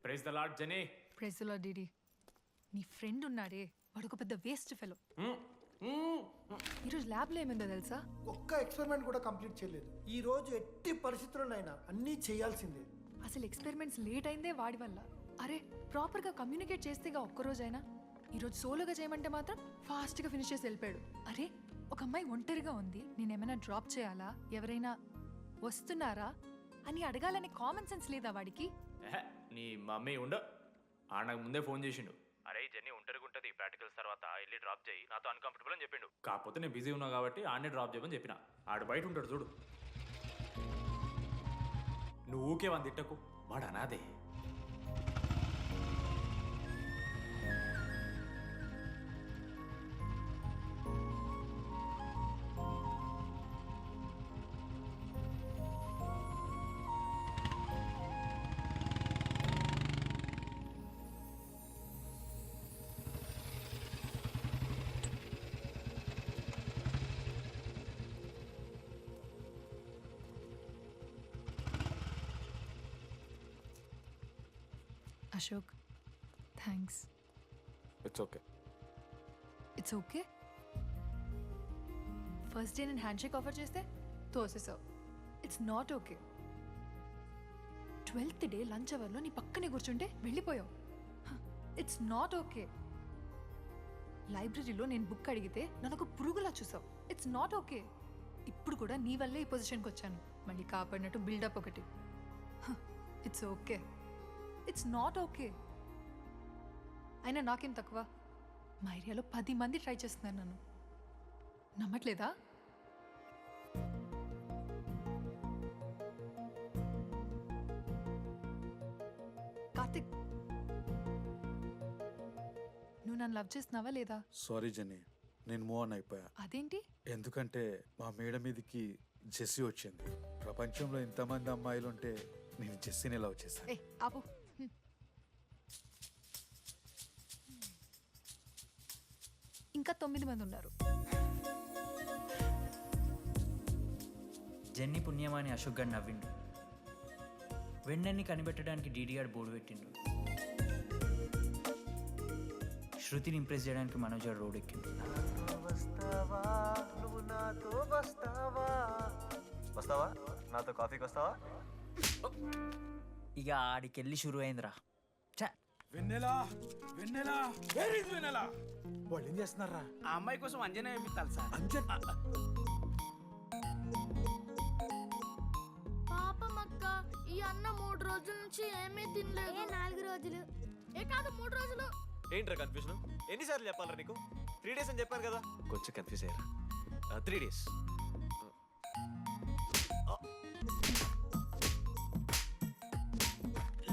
Praise the lord Jenny. Praise the lord డిడి. నీ friend ఉన్నాడే వాడు ఒక పెద్ద వేస్ట్ ఫెలో. ఈరోజు ల్యాబ్లో ఏమైందో తెలుసా? ఒక్క ఎక్స్పెరిమెంట్ కూడా కంప్లీట్ చేయలేదు. ఈ రోజు ఎట్టి పరిస్థితుల్లోనైనా అన్నీ చేయాల్సిందే. అసలు ఎక్స్పెరిమెంట్స్ లేట్ అయిందే వాడి వల్ల. అరే ప్రాపర్గా కమ్యూనికేట్ చేస్తేగా ఒక్కరోజైనా. ఈరోజు సోలోగా చేయమంటే మాత్రం ఫాస్ట్గా ఫినిష్ చేసి వెళ్ళిపోయాడు. అరే ఒక అమ్మాయి ఒంటరిగా ఉంది, నేనేమైనా డ్రాప్ చేయాలా, ఎవరైనా వస్తున్నారా అని అడగాలని కామన్ సెన్స్ లేదా వాడికి? నీ మమ్మీ ఉండు, నాకు ముందే ఫోన్ చేసిండు. అరే జెన్నీ ఒంటరిగుంటది, ప్రాక్టికల్స్ తర్వాత వెళ్ళి డ్రాప్ చేయి, నాతో అన్కంఫర్టబుల్ అని చెప్పిండు. కాకపోతే నేను బిజీ ఉన్నా కాబట్టి ఆడనే డ్రాప్ చేయమని చెప్పిన. ఆడు బయట ఉంటాడు చూడు. నువ్వు ఊకే వన్ తిట్టకు, వాడు అనాదే. Ashok thanks. It's okay. It's okay. First day నేను హ్యాండ్ షేక్ ఆఫర్ చేస్తే తోసేసావు. It's not okay. 12th day lunch అవర్లో నీ పక్కనే కూర్చుంటే వెళ్ళిపోయావు. It's not okay. లైబ్రరీలో నేను బుక్ అడిగితే నన్ను ఒక పురుగులా చూసావు. It's not okay. ఇప్పుడు కూడా నీ వల్లే ఈ పొజిషన్కి వచ్చాను. మళ్ళీ కాపాడినట్టు బిల్డప్ ఒకటి. It's okay. It's not okay. అయినా నాకేం తక్కువ? మా ఏరియాలో 10 మంది ట్రై చేస్తున్నారు నన్ను. నమ్మట్లేదా? కార్తిక్, నువ్వు నన్ను లవ్ చేస్తున్నావా లేదా? సారీ జెన్నీ, నేను మూవ్ ఆన్ అయిపోయా. అదేంటి? ఎందుకంటే మా మేడ మీదకి జెస్సీ వచ్చింది. ప్రపంచంలో ఇంతమంది అమ్మాయిలు ఉంటే నేను జెస్సీని లవ్ చేశాను. ఏ ఆపు. ఇంకా 9 మంది ఉన్నారు. జెన్నీ పుణ్యమాని అశోక్ గారు నవ్విండు. వెన్నెన్ని కనిపెట్టడానికి డీడీఆర్ బోర్డు పెట్టిండు. శృతిని ఇంప్రెస్ చేయడానికి మనోజ్ గారు రోడ్ ఎక్కిండు. వస్తావా నాతో కాఫీకి వస్తావా? ఇక ఆడికెళ్ళి షురు అయిందిరా. వెన్నెలా వెన్నెలా వేర్ ఇస్ వెన్నెలా? వాళ్ళు ఏం చేస్తున్నారా? ఆ అమ్మాయి కోసం అంజనే వేపిస్తాను సార్. పాపం అక్క, ఈ అన్న 3 రోజుల నుంచి ఏమీ తినలేదు. 4 రోజులు కాదు 3 రోజులు. ఏంట్రా కన్ఫ్యూజన్? ఎన్నిసార్లు చెప్పాలరా నీకు? 3 days అని చెప్పాను కదా, కొంచెం కన్ఫ్యూజ్ అయ్యారా? 3 days.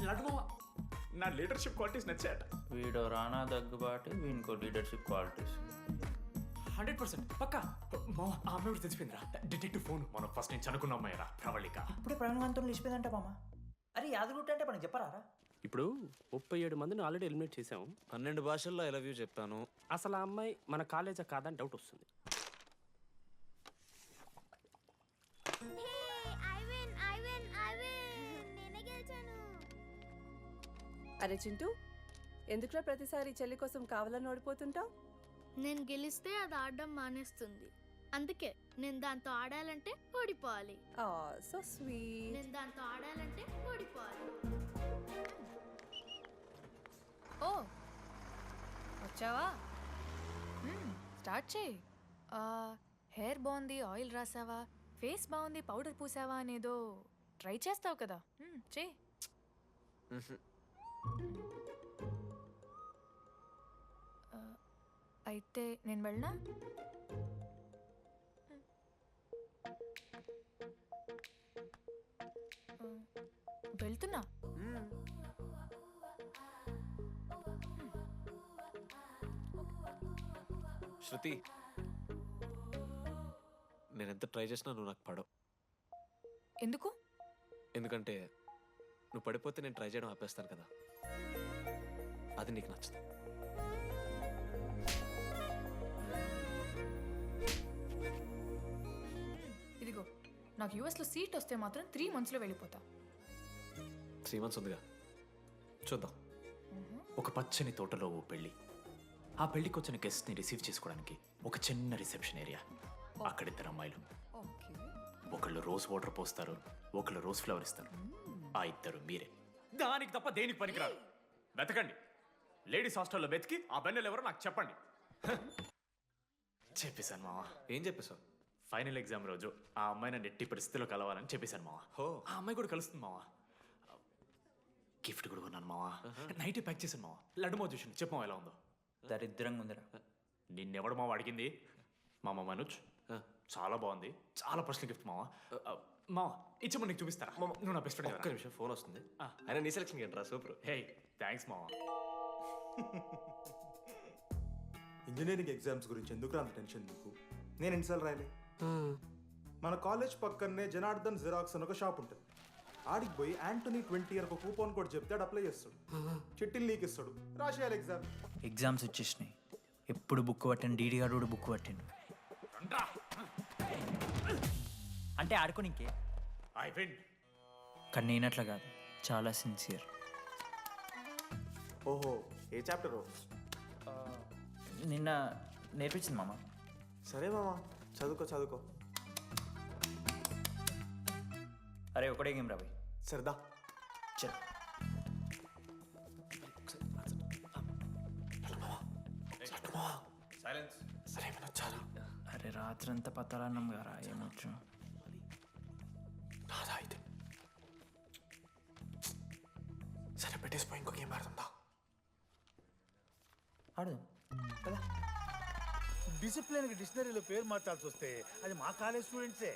లడ్డుమావ, నా లీడర్షిప్ క్వాలిటీస్ నచ్చాయట. వీడు రానా దగ్గుబాటి, వీనికో లీడర్షిప్ క్వాలిటీస్. 100% పక్కా. మా ఆ అమ్మాయి తెచ్చిపోయిందిరా. Detective phone. మనం ఫస్ట్ నుంచి అనుకున్న అమ్మాయిరా, ప్రవళిక. ఇప్పుడే ప్రవీణ్ లేచిపోయిందంట మామ. అరే యాదగుట్ట అంటే మనకి చెప్పరారా? ఇప్పుడు 37 మందిని ఆల్రెడీ ఎలిమినేట్ చేసాము. 12 భాషల్లో ఐ లవ్ యూ చెప్పాను. అసలు ఆ అమ్మాయి మన కాలేజా కాదని డౌట్ వస్తుంది. అరే చింటూ, ఎందుకురా ప్రతిసారి చెల్లి కోసం కావాలని ఓడిపోతుంటావు? నేను గెలిస్తే అది ఆడడం మానేస్తుంది. అందుకే నేను దాంతో ఆడాలంటే ఓడిపోవాలి. So sweet. నేను దాంతో ఆడాలంటే ఓడిపోవాలి. ఓ వచ్చావా? స్టార్ట్ చేయి. హెయిర్ బాగుంది, ఆయిల్ రాసావా, ఫేస్ బాగుంది, పౌడర్ పూసావా అనేదో ట్రై చేస్తావు కదా, చేయి. అయితే నేను వెళ్ళనా? వెళ్తున్నా. శృతి, నేను ఎంత ట్రై చేసినా నువ్వు నాకు పడవు. ఎందుకు? ఎందుకంటే నువ్వు పడిపోతే నేను ట్రై చేయడం ఆపేస్తాను కదా, అది నీకు నచ్చదు. ఇదిగో, నాకు యూఎస్లో సీట్ వస్తే మాత్రం 3 monthsలో వెళ్ళిపోతా. 3 months ఉందిగా, చూద్దాం. ఒక పచ్చని తోటలో ఓ పెళ్ళి. ఆ పెళ్ళికి వచ్చిన గెస్ట్ని రిసీవ్ చేసుకోవడానికి ఒక చిన్న రిసెప్షన్ ఏరియా. అక్కడ ఇద్దరు అమ్మాయిలు. ఓకే. ఒకళ్ళు రోజ్ వాటర్ పోస్తారు, ఒకళ్ళు రోజ్ ఫ్లవర్ ఇస్తారు. ఆ ఇద్దరు మీరే. దానికి తప్ప దేనికి పనికిరారు. వెతకండి. లేడీస్ హాస్టల్లో వెతికి ఆ బెన్నెలు ఎవరో నాకు చెప్పండి. చెప్పేశాను మావా. ఏం చెప్పేశావు? ఫైనల్ ఎగ్జామ్ రోజు ఆ అమ్మాయి నన్ను ఎట్టి పరిస్థితిలో కలవాలని చెప్పేశాను మావా. హో. ఆ అమ్మాయి కూడా కలుస్తుంది మావా. గిఫ్ట్ కూడా కొన్నాను మావా. నైట్ ప్యాక్ చేశాను మావా. లడ్డు మావ చూసాను. చెప్పు మావా ఎలా ఉందో. దరిద్రంగా ఉందిరా. నిన్నెవడు మావ అడిగింది? మామ మనోజ్. చాలా బాగుంది. చాలా పర్సనల్ గిఫ్ట్ మావా. మావా ఇచ్చమని నీకు చూపిస్తారా? నువ్వు నా బెస్ట్ ఫ్రెండ్. ఒక్క నిమిషం, ఫోన్ వస్తుంది. అయినా నీ సెలక్షన్ ఏంట్రా? సూపర్. హే థ్యాంక్స్ మావా. ఇంజనీరింగ్ ఎగ్జామ్స్ గురించి ఎందుకు అంత టెన్షన్ నీకు? నేను ఎన్నిసార్లు రాయలే. మన కాలేజ్ పక్కనే జనార్దన్ జిరాక్స్ అని ఒక షాప్ ఉంటుంది. ఆడికి పోయి యాంటనీ 20 అని ఒక కూపన్ కోడ్ చెప్తే అప్లై చేస్తాడు. చిట్టిల్ నీకు ఇస్తాడు, రాసేయాలి ఎగ్జామ్. ఎగ్జామ్స్ వచ్చేసినాయి. ఎప్పుడు బుక్ పట్టాను, డీడీ గారు కూడా బుక్ పట్టిండు. అంటే ఆడుకోనికే. I win. కానీ నేనట్లా కాదు, చాలా సిన్సియర్. ఓహో, ఏ చాప్టరు? నిన్న నేర్పించింది మామ. సరే మామా, చదువుకో చదువుకో. అరే ఒకటే గేమ్ రాబోయ్. సరదా. చల్. సైలెన్స్. సరే చాలా. అరే రాత్రంతా పత్తాలన్నం గారా, ఏమొచ్చు. నాదా అయితే. సరే పెట్టేసిపోయి ఇంకో గేమ్ ఆడుతుందా? ఆడు. డిసిప్లిన్ డిక్షనరీలో పేరు మార్చాల్సి వస్తే అది మా కాలేజ్ స్టూడెంట్సే.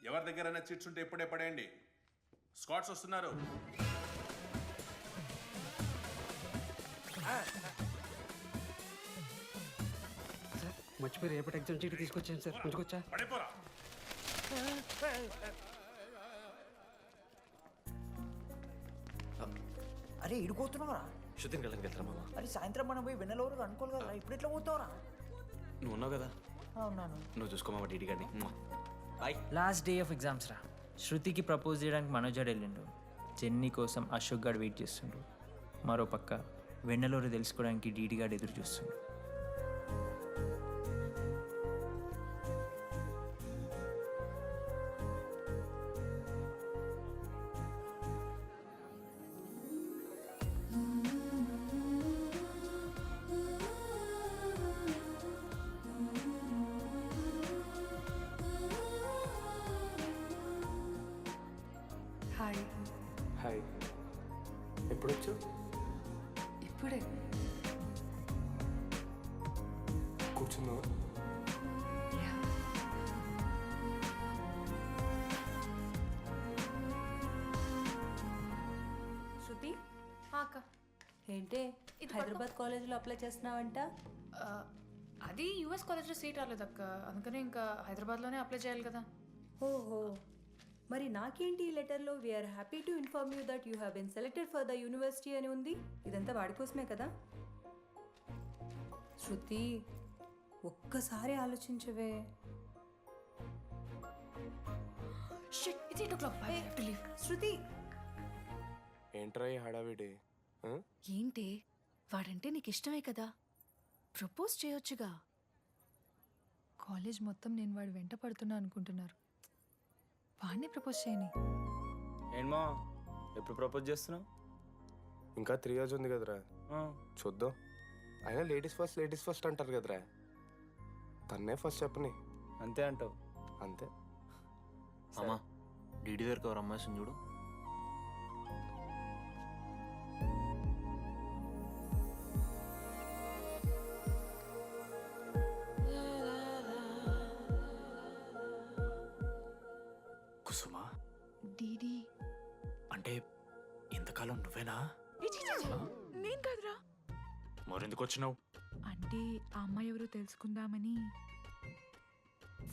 ఎవరి దగ్గర చిట్స్ ఉంటే ఇప్పుడే పడేయండి. స్కాట్స్ వస్తున్నారు. మర్చిపోయి రేపటి ఎగ్జామ్ చీటి తీసుకొచ్చాను సార్. ఉంచుకొచ్చా? పడిపోరా. అరే ఇడిపోతున్నావురా. శుద్ధిని వెళ్ళడానికి వెళ్తారా మామ? అరే సాయంత్రం మనం పోయి వెన్నెలవరకు అనుకోవాలి కదా, ఇప్పుడు ఎట్లా పోతావురా? నువ్వు ఉన్నావు కదా, ఉన్నాను. నువ్వు చూసుకో మామ. డీడీ గారిని. Bye. Last day of exams రా. శృతికి ప్రపోజ్ చేయడానికి మనోజాడు వెళ్ళిండు. జెన్నీ కోసం అశోక్ గారు వెయిట్ చేస్తుండు. మరో పక్క వెన్నెలూరు తెలుసుకోవడానికి డీడీ గారు ఎదురు చూస్తుండు. హాయ్. హాయ్. ఎప్పుడు వచ్చావు? ఇప్పుడే. కూర్చున్నావా? శృతి, అక్క ఏంటే హైదరాబాద్ కాలేజీలో అప్లై చేస్తున్నావంట? అది యూఎస్ కాలేజ్లో సీట్ రాలేదు అక్క, అందుకనే ఇంకా హైదరాబాద్లోనే అప్లై చేయాలి కదా. ఓహో, మరి నాకేంటి ఈ లెటర్లో we are happy to inform you that you have been selected for the university అని ఉంది. ఇదంతా వాడి కోసమే కదా? శృతి, ఒక్కసారి ఆలోచించవే. Shit, it's 8 o'clock. I have to leave. Shruti, ఏంట్రా ఈ హడావిడి? ఏంటి, వాడంటే నీకు ఇష్టమే కదా, ప్రపోజ్ చేయొచ్చుగా. కాలేజ్ మొత్తం నేను వాడు వెంట పడుతున్నా అనుకుంటున్నారు. వాడిని ప్రపోజ్ చేయని. ఏంటమ్మా ఎప్పుడు ప్రపోజ్ చేస్తున్నావు? ఇంకా 3 years ఉంది కదరా, చూద్దాం. అయినా లేడీస్ ఫస్ట్ అంటారు కదరా, తన్నే ఫస్ట్ చెప్పని. అంతే అంటావు? అంతే. మామా, డీడీ దగ్గరికి ఎవరు అమ్మాయి చూడు. కుసుమా, డీడీ అంటే ఇంతకాలం నువ్వేనా? నేను కాదురా. మరెందుకు వచ్చినావు? అంటే ఆ అమ్మాయి ఎవరో తెలుసుకుందామని.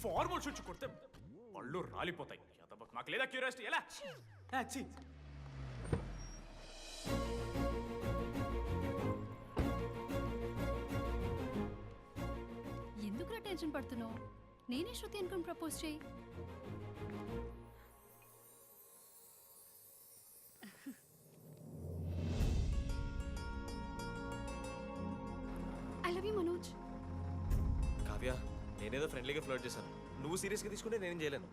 ఫార్మల్ షూట్ కొడితే పళ్ళు రాలిపోతాయి. మాకు లేదా క్యూరియాసిటీ? ఎలా? ఎందుకు టెన్షన్ పడుతున్నావు? నేనే శృతి అనుకుని ప్రపోజ్ చేయి. నేనేదో ఫ్రెండ్లీగా ఫ్లోట్ చేశాను. నువ్వు సీరియస్గా తీసుకుంటే నేనేం చేయలేను.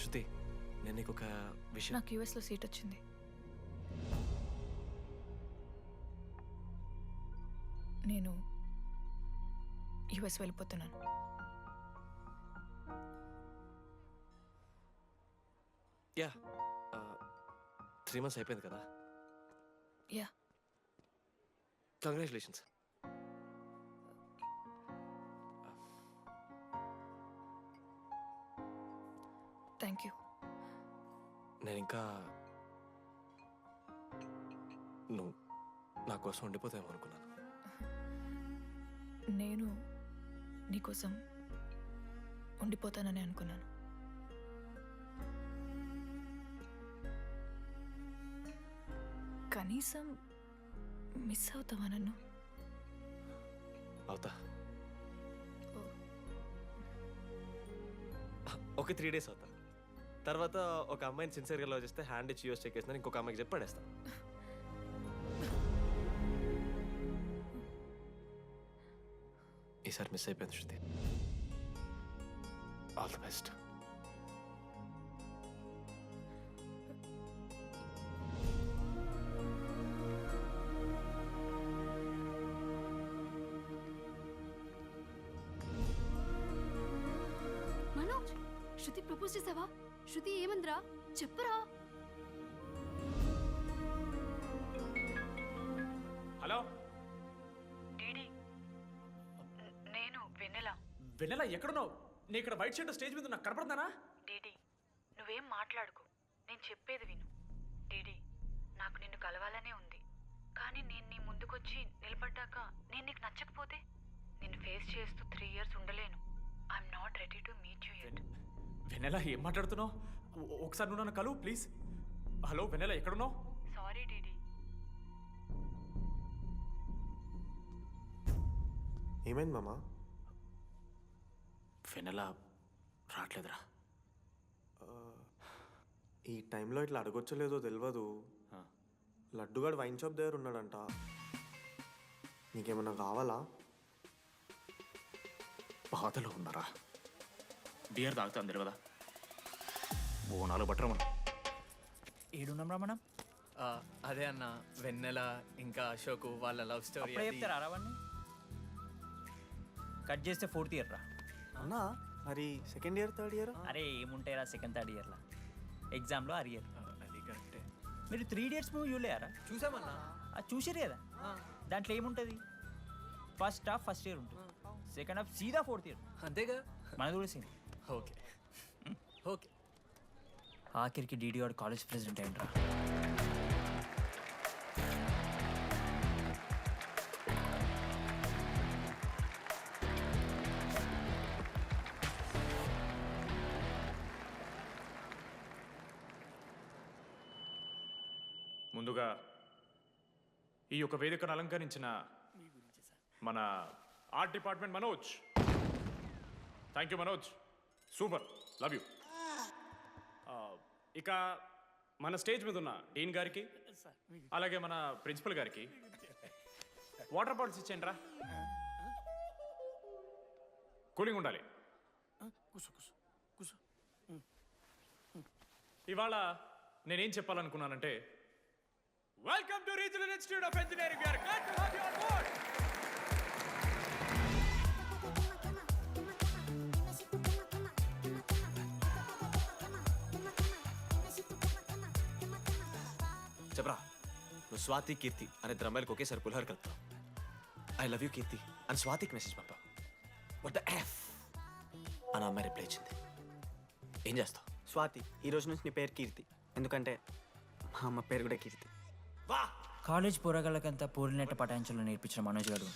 శృతి, నేను నీకు ఒక విషయం. నాకు యూఎస్లో సీట్ వచ్చింది. నేను యూఎస్ వెళ్ళిపోతున్నాను. యా 3 months అయిపోయింది కదా. Yeah, congratulations. Thank you. నేను ఇంకా నువ్వు నా కోసం ఉండిపోతావేమో అనుకున్నాను. నేను నీకోసం ఉండిపోతానని అనుకున్నాను. కనీసం మిస్ అవుతావా నన్ను? అవుతా. ఒక 3 days అవుతా. తర్వాత ఒక అమ్మాయిని సిన్సియర్గా లవ్ చేస్తే హ్యాండ్ ఇచ్చి యూస్ చెక్ చేసిన ఇంకొక అమ్మాయికి చెప్పి పడేస్తాను. ఈసారి మిస్ అయిపోయింది Shruti. All the best. Manoj, Shruti propose చేసావా? శృతి ఏమందిరా చెప్పరా? హలో నేను వెన్నెల. వెన్నెల ఎక్కడున్నావు? నీ ఇక్కడ వైట్ షర్ట్ స్టేజ్ మీద నాకు కనపడుతున్నానా? డీడీ, నువ్వేం మాట్లాడుకో, నేను చెప్పేది విను. డీడీ, నాకు నిన్ను కలవాలనే ఉంది, కానీ నేను నీ ముందుకొచ్చి నిలబడ్డాక నేను నీకు నచ్చకపోతే నిన్ను ఫేస్ చేస్తూ 3 years ఉండలేను. I'm not ready to meet you yet. Vennela ఏం మాట్లాడుతున్నావు? ఒకసారి నువ్వు నన్ను కలువు ప్లీజ్. హలో వెన్నెల ఎక్కడున్నావు? Sorry DD. ఏమైంది మామా? వెన్నెల రావట్లేదురా. ఈ టైంలో ఇట్లా అడగొచ్చలేదో తెలియదు. లడ్డుగాడు వైన్ షాప్ దగ్గర ఉన్నాడంట. నీకేమన్నా కావాలా? బాధలో ఉన్నారా? బియర్ తాగుతా అందరు కదా. ఓ 4 బట్టరు మనం. ఏడున్నాం మనం. అదే అన్న, వెన్నెల ఇంకా అశోక్ వాళ్ళ లవ్ స్టోరీ. అప్పుడే చెప్తారా అవన్నీ? కట్ చేస్తే 4th year రా. అన్నా మరి 2nd year 3rd year? అరే ఏముంటాయి రా 2nd 3rd yearలో. ఎగ్జామ్లో అరియర్. అది కరెక్టే. మీరు 3 Idiots మూవీ చూడలేరా? చూసామన్నా. అది చూసారు కదా. దాంట్లో ఏముంటుంది? ఫస్ట్ హాఫ్ ఫస్ట్ ఇయర్ ఉంటుంది, సెకండ్ హాఫ్ సీదా 4th year. అంతేగా. మనది కూడా సీన్. Okay okay. ఆఖరికి డీడీ వాడు కాలేజ్ ప్రెసిడెంట్ అయింట్రా. ముందుగా ఈ యొక్క వేదికను అలంకరించిన మన art department Manoj. Thank you Manoj, super, love you. ఇక మన స్టేజ్ మీద ఉన్న డీన్ గారికి, అలాగే మన ప్రిన్సిపల్ గారికి వాటర్ బాటిల్స్ ఇచ్చేయండి రా. కూలింగ్ ఉండాలి. ఇవాళ నేనేం చెప్పాలనుకున్నానంటే, welcome to regional institute of engineering. We are glad to have you on board. చెప్పరా, నువ్వు స్వాతి కీర్తి అనే ద్రమ్మాయిలకు ఒకేసారి పులిహోర కలుపుతావు. ఐ లవ్ యూ కీర్తి అని స్వాతికి మెసేజ్ పంపావు. వాట్ ద ఎఫ్ అని అమ్మాయి రిప్లై ఇచ్చింది. ఏం చేస్తావు? స్వాతి, ఈ రోజు నుంచి నీ పేరు కీర్తి, ఎందుకంటే మా అమ్మ పేరు కూడా కీర్తి. వా కాలేజ్ పోరగాళ్ళకంతా పోరినట్ట పటాయించలో నేర్పించిన మనోజ్ గారు